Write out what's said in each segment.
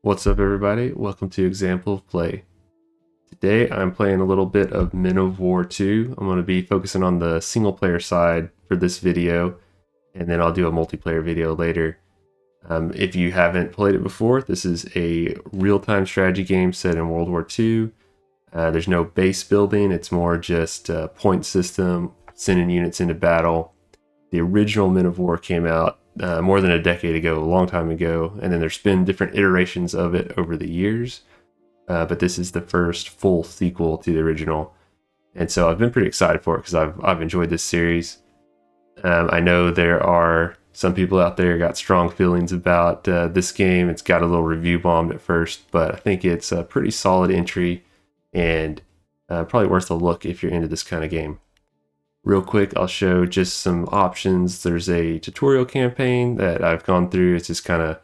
What's up, everybody? Welcome to Example of Play. Today I'm playing a little bit of Men of War 2. I'm going to be focusing on the single player side for this video, and then I'll do a multiplayer video later. If you haven't played it before, this is a real-time strategy game set in World War II. There's no base building, it's more just a point system, sending units into battle. The original Men of War came out more than a decade ago, a long time ago, and then there's been different iterations of it over the years. But this is the first full sequel to the original, and so I've been pretty excited for it because I've enjoyed this series. I know there are some people out there got strong feelings about this game. It's got a little review bombed at first, but I think it's a pretty solid entry and probably worth a look if you're into this kind of game. Real quick, I'll show just some options. There's a tutorial campaign that I've gone through. It's just kind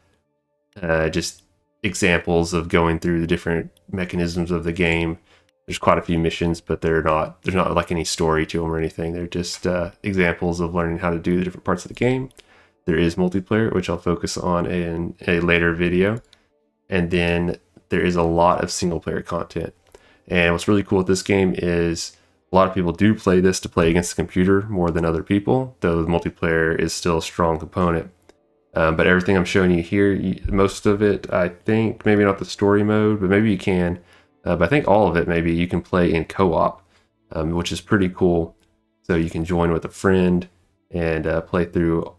of just examples of going through the different mechanisms of the game. There's quite a few missions, but there's not like any story to them or anything. They're just examples of learning how to do the different parts of the game. There is multiplayer, which I'll focus on in a later video. And then there is a lot of single player content. And what's really cool with this game is a lot of people do play this to play against the computer more than other people, though the multiplayer is still a strong component. But everything I'm showing you here, most of it, I think, maybe not the story mode, but maybe you can. But I think all of it, maybe you can play in co-op, which is pretty cool. So you can join with a friend and play through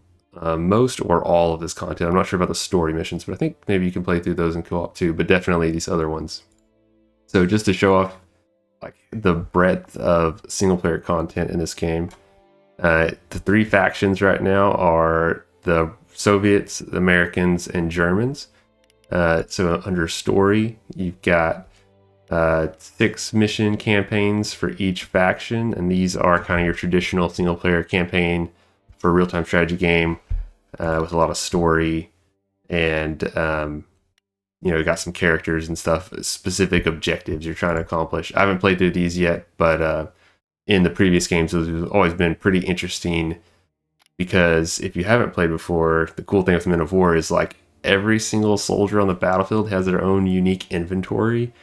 most or all of this content. I'm not sure about the story missions, but I think maybe you can play through those in co-op too, but definitely these other ones. So just to show off like the breadth of single player content in this game, the three factions right now are the Soviets, the Americans, and Germans. So under story, you've got 6 mission campaigns for each faction, and these are kind of your traditional single player campaign for a real-time strategy game with a lot of story and you got some characters and stuff, specific objectives you're trying to accomplish. I haven't played through these yet, but in the previous games, those have always been pretty interesting because if you haven't played before, the cool thing with Men of War is like every single soldier on the battlefield has their own unique inventory.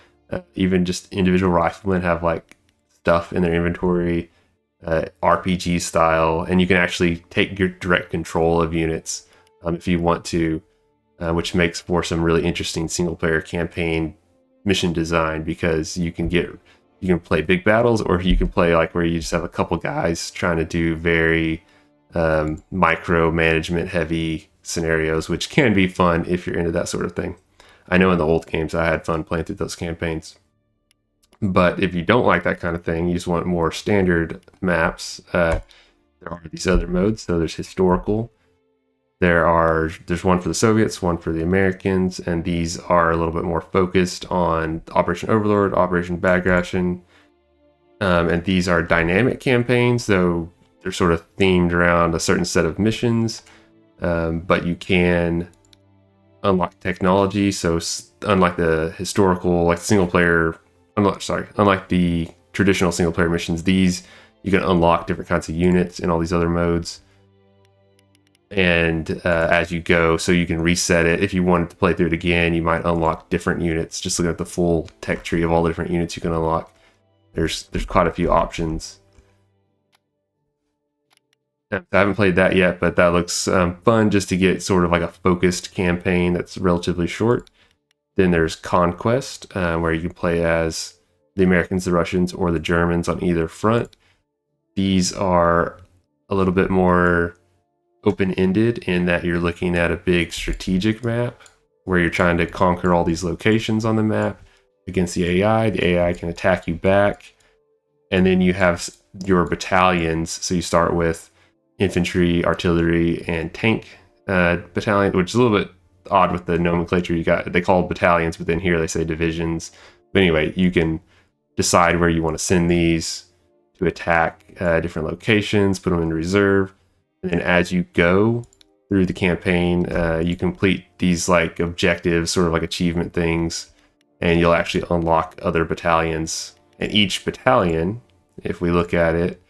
Even just individual riflemen have like stuff in their inventory, RPG style, and you can actually take your direct control of units if you want to. Which makes for some really interesting single player campaign mission design because you can play big battles, or you can play like where you just have a couple guys trying to do very micro management heavy scenarios, which can be fun if you're into that sort of thing. I know in the old games I had fun playing through those campaigns. But if you don't like that kind of thing, you just want more standard maps, there are these other modes. So there's historical. There's one for the Soviets, one for the Americans, and these are a little bit more focused on Operation Overlord, Operation Bagration, and these are dynamic campaigns, though they're sort of themed around a certain set of missions, but you can unlock technology. So unlike the historical, like single player, unlike the traditional single player missions, these you can unlock different kinds of units in all these other modes. And as you go, so you can reset it. If you wanted to play through it again, you might unlock different units. Just looking at the full tech tree of all the different units you can unlock, there's quite a few options. I haven't played that yet, but that looks fun just to get sort of like a focused campaign that's relatively short. Then there's Conquest, where you can play as the Americans, the Russians, or the Germans on either front. These are a little bit more open-ended in that you're looking at a big strategic map where you're trying to conquer all these locations on the map against the AI. The AI can attack you back, and then you have your battalions. So you start with infantry, artillery, and tank battalion, which is a little bit odd with the nomenclature you got. They call it battalions, but then here they say divisions. But anyway, you can decide where you want to send these to attack different locations, put them in reserve. And then as you go through the campaign, you complete these like objectives, sort of like achievement things, and you'll actually unlock other battalions. And each battalion, if we look at it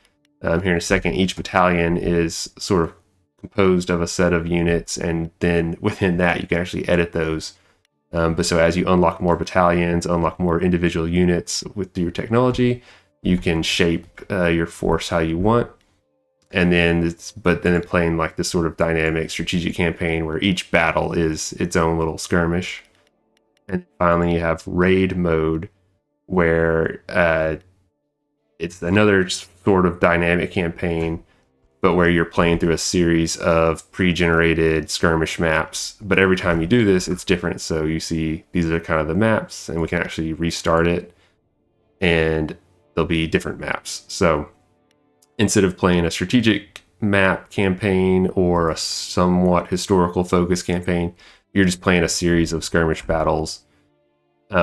here in a second, each battalion is sort of composed of a set of units, and then within that you can actually edit those But so as you unlock more battalions, unlock more individual units with your technology, you can shape your force how you want. And then then playing like this sort of dynamic strategic campaign where each battle is its own little skirmish. And finally you have raid mode, where it's another sort of dynamic campaign, but where you're playing through a series of pre-generated skirmish maps. But every time you do this, it's different. So you see these are kind of the maps, and we can actually restart it, and there'll be different maps. So instead of playing a strategic map campaign or a somewhat historical focus campaign, you're just playing a series of skirmish battles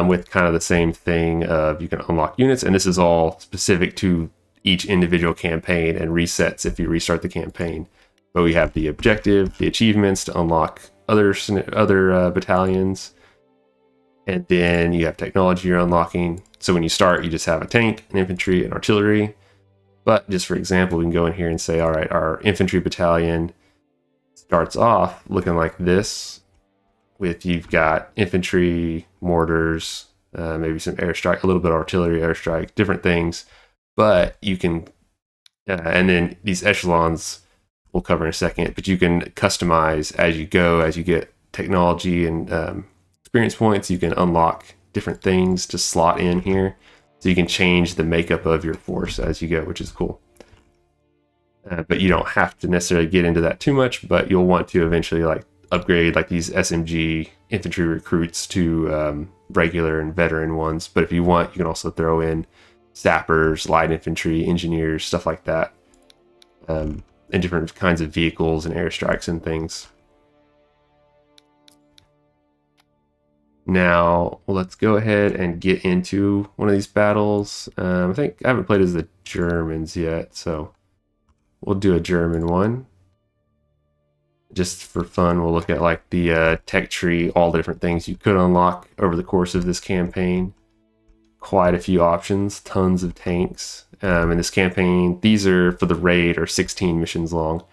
with kind of the same thing of you can unlock units, and this is all specific to each individual campaign and resets if you restart the campaign. But we have the objective, the achievements to unlock other battalions, and then you have technology you're unlocking. So when you start, you just have a tank, an infantry, and artillery. But just for example, we can go in here and say, all right, our infantry battalion starts off looking like this. With you've got infantry, mortars, maybe some airstrike, a little bit of artillery, airstrike, different things. But you can, and then these echelons we'll cover in a second, but you can customize as you go, as you get technology and experience points. You can unlock different things to slot in here. So you can change the makeup of your force as you go, which is cool. But you don't have to necessarily get into that too much, but you'll want to eventually like upgrade like these SMG infantry recruits to regular and veteran ones. But if you want, you can also throw in sappers, light infantry, engineers, stuff like that, and different kinds of vehicles and airstrikes and things. Now let's go ahead and get into one of these battles. I think I haven't played as the Germans yet, so we'll do a German one. Just for fun, we'll look at like the tech tree, all the different things you could unlock over the course of this campaign. Quite a few options, tons of tanks. In this campaign, these are for the raid, are 16 missions long.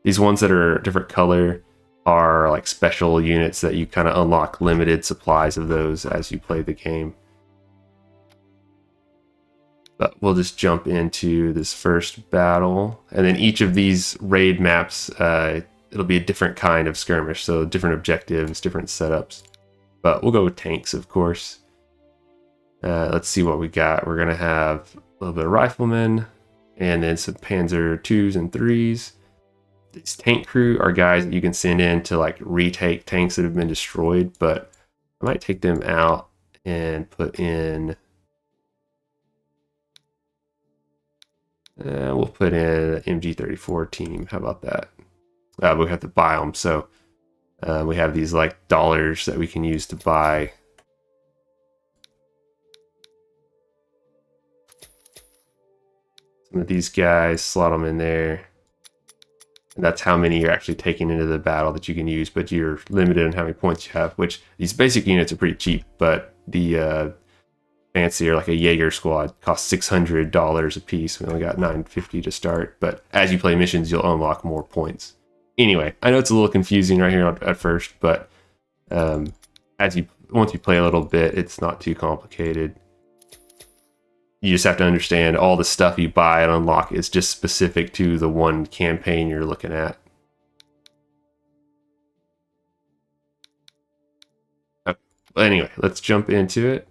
These ones that are a different color are like special units that you kind of unlock limited supplies of those as you play the game. But we'll just jump into this first battle, and then each of these raid maps, it'll be a different kind of skirmish, so different objectives, different setups. But we'll go with tanks, of course. Let's see what we got. We're gonna have a little bit of riflemen, and then some Panzer 2s and 3s. These tank crew are guys that you can send in to like retake tanks that have been destroyed, but I might take them out and put in, we'll put in an MG34 team. How about that? We have to buy them, so we have these like dollars that we can use to buy some of these guys, slot them in there. And that's how many you're actually taking into the battle that you can use, but you're limited on how many points you have, which these basic units are pretty cheap, but the fancier, like a Jaeger squad, costs $600 a piece. We only got $950 to start, but as you play missions, you'll unlock more points. Anyway, I know it's a little confusing right here at first, but once you play a little bit, it's not too complicated. You just have to understand all the stuff you buy and unlock is just specific to the one campaign you're looking at. Okay. But anyway, let's jump into it.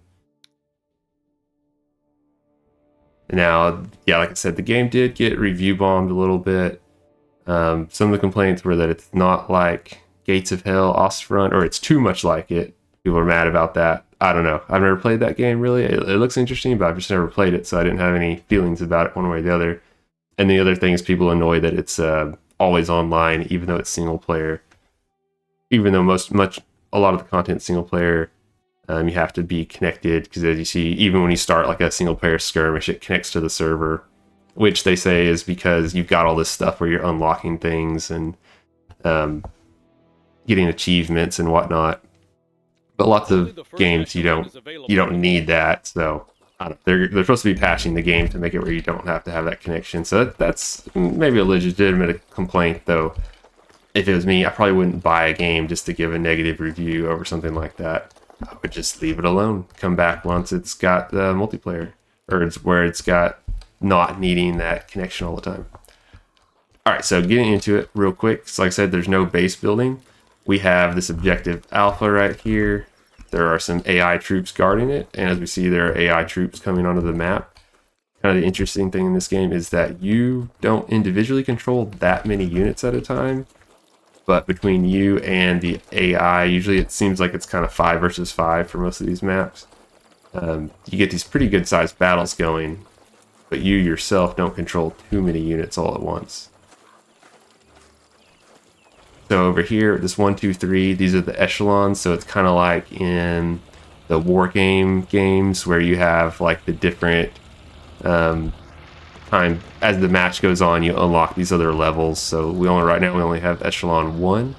Now, yeah, like I said, the game did get review bombed a little bit. Some of the complaints were that it's not like Gates of Hell, Ostfront, or it's too much like it. People are mad about that. I don't know. I've never played that game, really. It looks interesting, but I've just never played it, so I didn't have any feelings about it one way or the other. And the other thing is people annoyed that it's always online, even though it's single player. Even though a lot of the content's single player, you have to be connected, because as you see, even when you start like a single player skirmish, it connects to the server, which they say is because you've got all this stuff where you're unlocking things and getting achievements and whatnot. But lots of games you don't need that, so they're supposed to be patching the game to make it where you don't have to have that connection. So that's maybe a legitimate complaint, though. If it was me, I probably wouldn't buy a game just to give a negative review over something like that. I would just leave it alone. Come back once it's got the multiplayer, or it's where it's got not needing that connection all the time. All right, so getting into it real quick. So like I said, there's no base building. We have this objective alpha right here. There are some AI troops guarding it, and as we see, there are AI troops coming onto the map. Kind of the interesting thing in this game is that you don't individually control that many units at a time, but between you and the AI, usually it seems like it's kind of 5 versus 5 for most of these maps. You get these pretty good sized battles going, but you yourself don't control too many units all at once. So over here, this 1, 2, 3, these are the echelons. So it's kind of like in the war game games where you have like the different time as the match goes on, you unlock these other levels. So right now we only have echelon 1.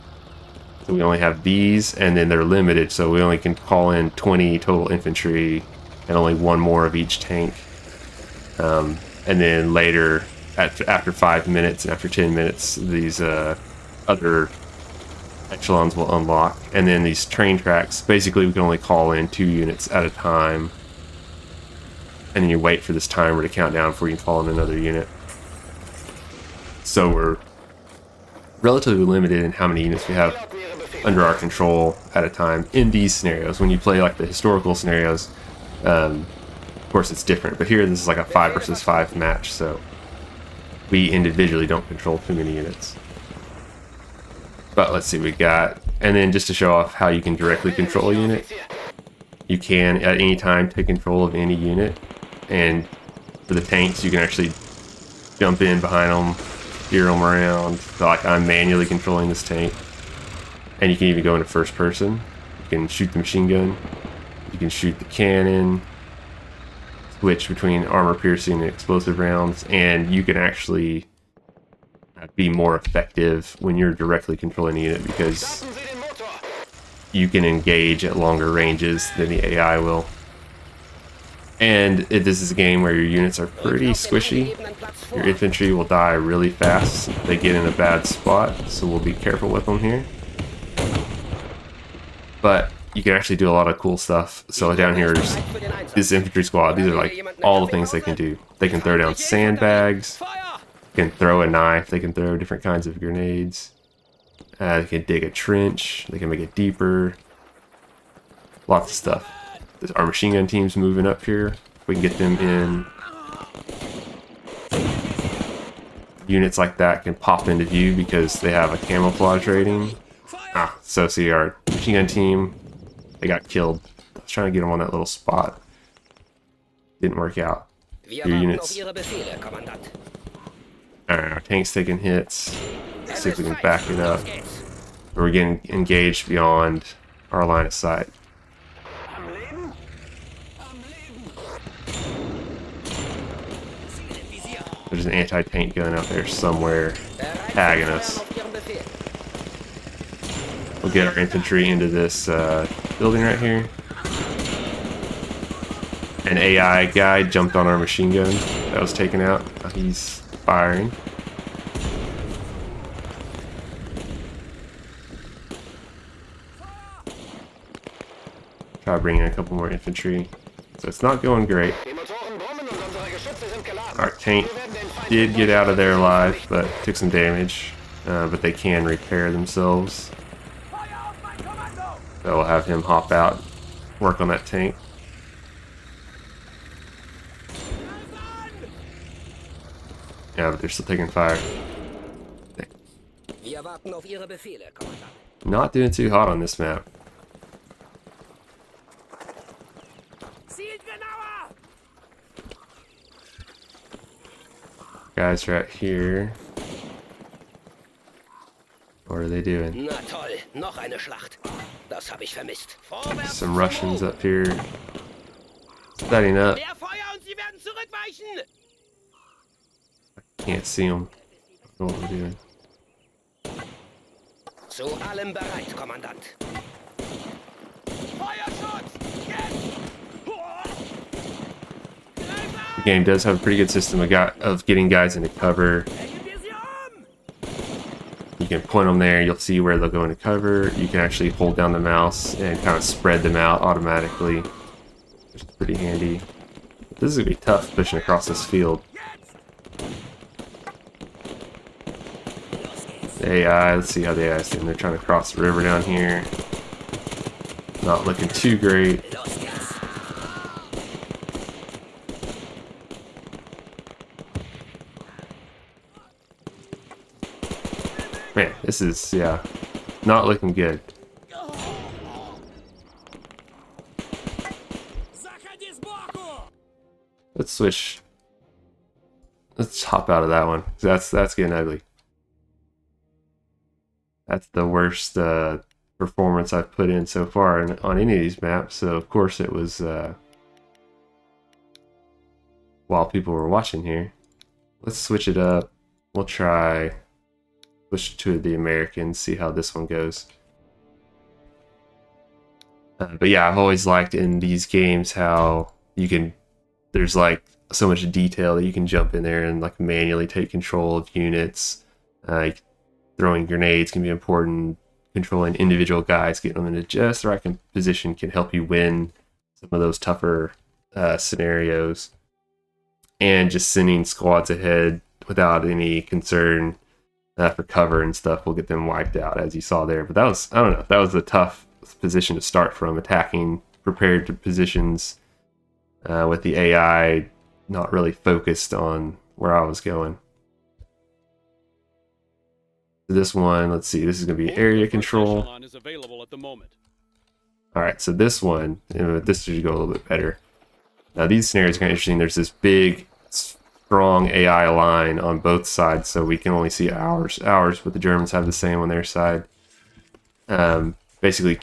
So we only have these, and then they're limited. So we only can call in 20 total infantry and only 1 more of each tank. And then later, after 5 minutes and after 10 minutes, these other echelons will unlock. And then these train tracks, basically we can only call in 2 units at a time, and then you wait for this timer to count down before you can call in another unit. So we're relatively limited in how many units we have under our control at a time in these scenarios. When you play like the historical scenarios, of course it's different, but here this is like a 5 versus 5 match, so we individually don't control too many units. But let's see, we got, and then just to show off how you can directly control a unit, you can at any time take control of any unit, and for the tanks you can actually jump in behind them, steer them around. So like I'm manually controlling this tank, and you can even go into first person. You can shoot the machine gun, you can shoot the cannon, switch between armor piercing and explosive rounds, and you can actually be more effective when you're directly controlling the unit because you can engage at longer ranges than the AI will. And this is a game where your units are pretty squishy. Your infantry will die really fast if they get in a bad spot, so we'll be careful with them here. But you can actually do a lot of cool stuff. So down here is this infantry squad. These are like all the things they can do. They can throw down sandbags, they can throw a knife, they can throw different kinds of grenades, they can dig a trench, they can make it deeper, lots of stuff. Our machine gun team's moving up here. We can get them in. Units like that can pop into view because they have a camouflage rating. So see our machine gun team, they got killed. I was trying to get them on that little spot. Didn't work out. Your units. Alright, our tank's taking hits. Let's see if we can back it up. We're getting engaged beyond our line of sight. There's an anti-tank gun out there somewhere tagging us. We'll get our infantry into this building right here. An AI guy jumped on our machine gun that was taken out. He's firing. Try bringing in a couple more infantry. So it's not going great. Our tank did get out of there alive, but took some damage. But they can repair themselves. So we'll have him hop out, work on that tank. Yeah, but they're still taking fire. Not doing too hot on this map. Guys right here. What are they doing? Some Russians up here. Setting up. I can't see them. I don't know what they're doing. The game does have a pretty good system of getting guys into cover. You can point them there, you'll see where they'll go into cover. You can actually hold down the mouse and kind of spread them out automatically, which is pretty handy. This is going to be tough pushing across this field. The AI, let's see how the AI is doing. They're trying to cross the river down here. Not looking too great. Man, this is, yeah, not looking good. Let's switch. Let's hop out of that one. That's getting ugly. That's the worst performance I've put in so far on any of these maps. So of course it was while people were watching here. Let's switch it up. We'll try switch to the American, see how this one goes. But yeah, I've always liked in these games how you can, there's like so much detail that you can jump in there and like manually take control of units. Throwing grenades can be important. Controlling individual guys, getting them into just the right position can help you win some of those tougher scenarios. And just sending squads ahead without any concern for cover and stuff will get them wiped out, as you saw there. But that was, I don't know, that was a tough position to start from, attacking prepared to positions with the AI not really focused on where I was going. This one, let's see, this is going to be area control. Alright, so this one, this should go a little bit better. Now these scenarios are kind of interesting. There's this big, strong AI line on both sides, so we can only see ours, but the Germans have the same on their side. Basically,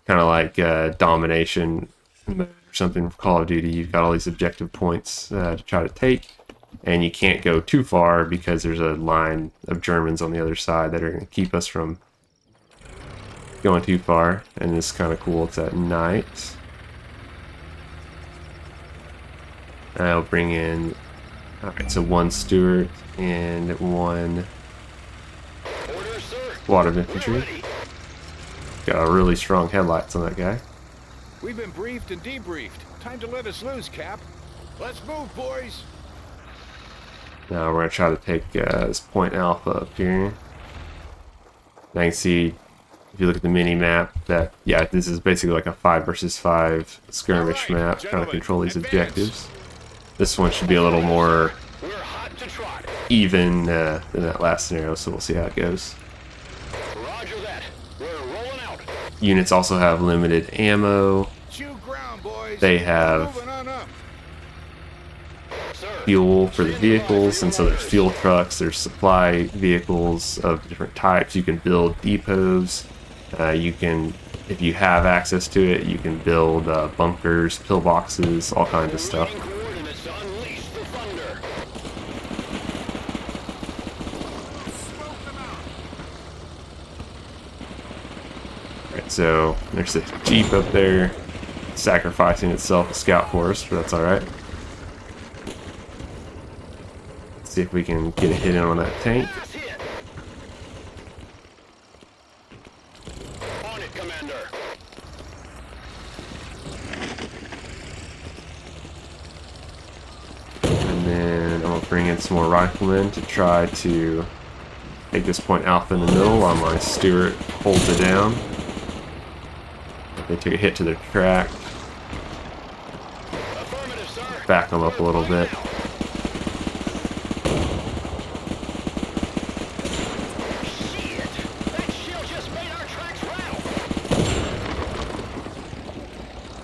kind of like domination or something for Call of Duty. You've got all these objective points to try to take. And you can't go too far because there's a line of Germans on the other side that are going to keep us from going too far. And it's kind of cool. It's at night. I'll bring in, alright, so one Stuart and one squad of infantry. Got really strong headlights on that guy. We've been briefed and debriefed. Time to let us loose, Cap. Let's move, boys. Now we're going to try to take this point Alpha up here. Now you can see, if you look at the mini map, that, yeah, this is basically like a 5 versus 5 skirmish map, trying to control these objectives. This one should be a little more even than that last scenario, so we'll see how it goes. Units also have limited ammo. They have fuel for the vehicles, and so there's fuel trucks, there's supply vehicles of different types. You can build depots. You can, if you have access to it, you can build bunkers, pillboxes, all kinds of stuff. Alright, so there's this Jeep up there sacrificing itself to scout for us, but that's alright. See if we can get a hit in on that tank. On it, Commander. And then I'm gonna bring in some more riflemen to try to take this point Alpha in the middle while my Stuart holds it down. They took a hit to their track. Back them up a little bit.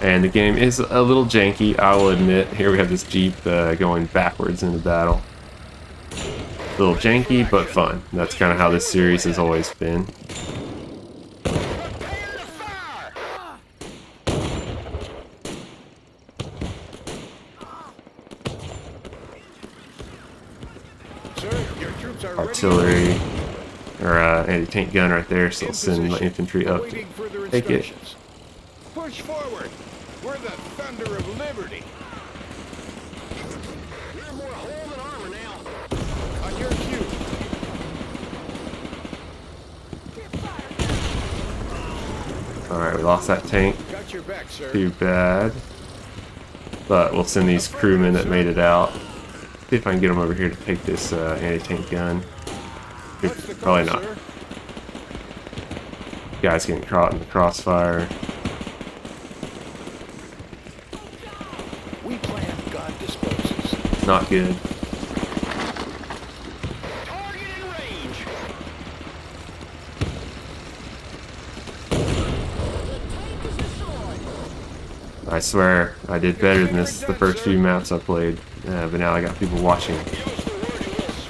And the game is a little janky, I will admit. Here we have this Jeep going backwards into battle. A little janky, but fun. That's kind of how this series has always been. Artillery, or anti-tank gun right there, so I'll send my infantry up to take it. Push forward. We're the thunder of liberty. We're more whole than armor now. On your cue. Alright, we lost that tank. Got your back, sir. Too bad. But we'll send these crewmen that made it out. See if I can get them over here to take this anti-tank gun. Probably not. Sir? Guys getting caught in the crossfire. We plan, God disposes. Not good. Target in range. I swear I did better than this the first few maps I played, but now I got people watching.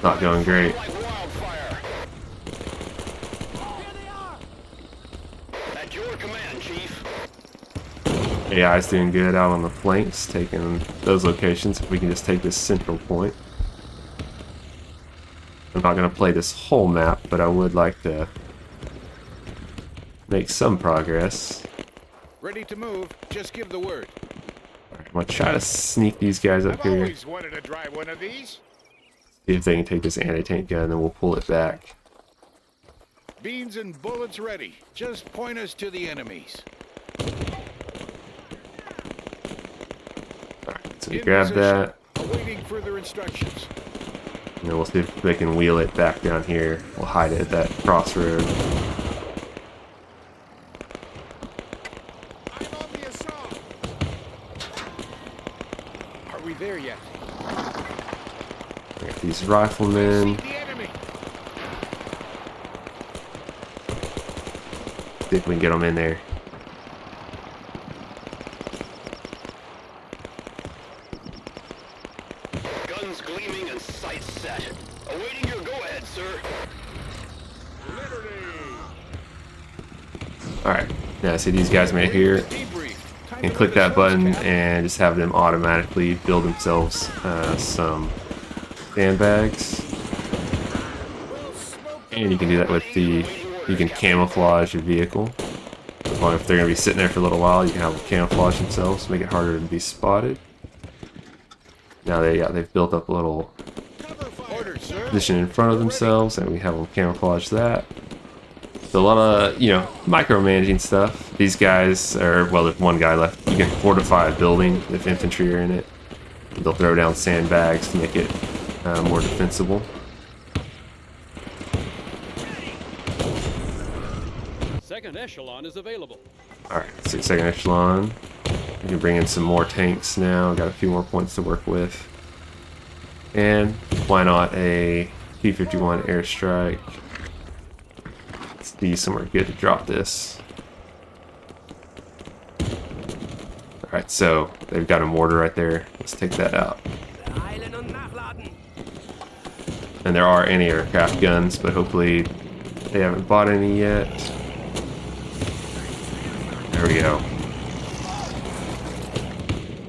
Not going great. Like wildfire. At your command, Chief. AI's doing good out on the flanks, taking those locations. If we can just take this central point. I'm not going to play this whole map, but I would like to make some progress. Ready to move. Just give the word. Alright, I'm going to try to sneak these guys up I've here. always wanted to drive one of these. See if they can take this anti-tank gun, then we'll pull it back. Beans and bullets ready. Just point us to the enemies. Alright, so we In grab position. that. Awaiting further instructions. And then we'll see if they can wheel it back down here. We'll hide it at that crossroad. I'm on the assault. Are we there yet? We got these riflemen. See the enemy. See if we can get them in there. Guns gleaming and sights set. Awaiting your go-ahead, sir. Alright, now see these guys right here. Debrief. Time And to click let that us loose, button Cap. and just have them automatically build themselves some sandbags. And you can do that with the, you can camouflage your vehicle. As long as if they're going to be sitting there for a little while, you can have them camouflage themselves, make it harder to be spotted. Now they've built up a little Order, sir. position in front of themselves, and we have them camouflage that. So a lot of, micromanaging stuff. These guys are, well, there's one guy left. You can fortify a building if infantry are in it. They'll throw down sandbags to make it more defensible. Second echelon is available. Alright, second echelon. We can bring in some more tanks now. Got a few more points to work with. And why not a P-51 airstrike? Let's be somewhere good to drop this. Alright, so they've got a mortar right there. Let's take that out. And there are anti-aircraft guns, but hopefully they haven't bought any yet. There we go.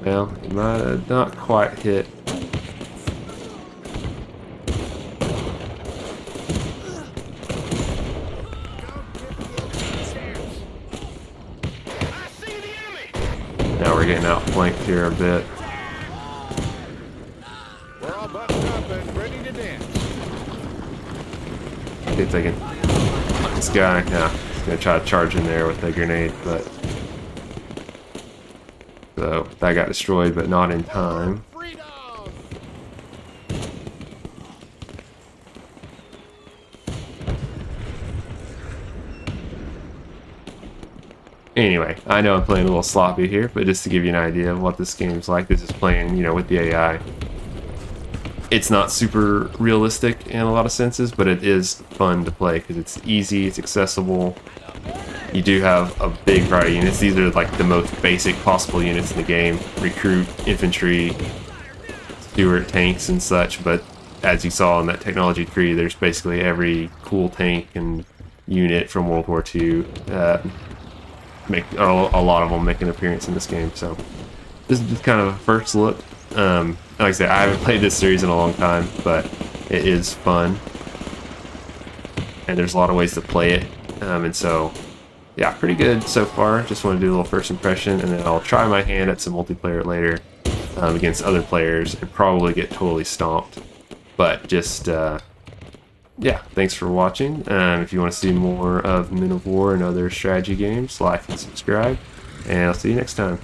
Well, it might have not quite hit. I see the enemy. Now we're getting outflanked here a bit. We're all buttoned up and ready to dance. See if they can. This guy, yeah, he's gonna try to charge in there with a grenade, but so that got destroyed, but not in time. Freedom! Anyway, I know I'm playing a little sloppy here, but just to give you an idea of what this game's like, this is playing, with the AI. It's not super realistic in a lot of senses, but it is fun to play because it's easy, it's accessible. You do have a big variety of units. These are like the most basic possible units in the game. Recruit, infantry, Stuart tanks and such, but as you saw in that technology tree, there's basically every cool tank and unit from World War II. A lot of them make an appearance in this game, so this is just kind of a first look. Like I said, I haven't played this series in a long time, but it is fun, and there's a lot of ways to play it, and so yeah, pretty good so far. Just want to do a little first impression, and then I'll try my hand at some multiplayer later against other players and probably get totally stomped, but just yeah, thanks for watching. If you want to see more of Men of War and other strategy games, like and subscribe, and I'll see you next time.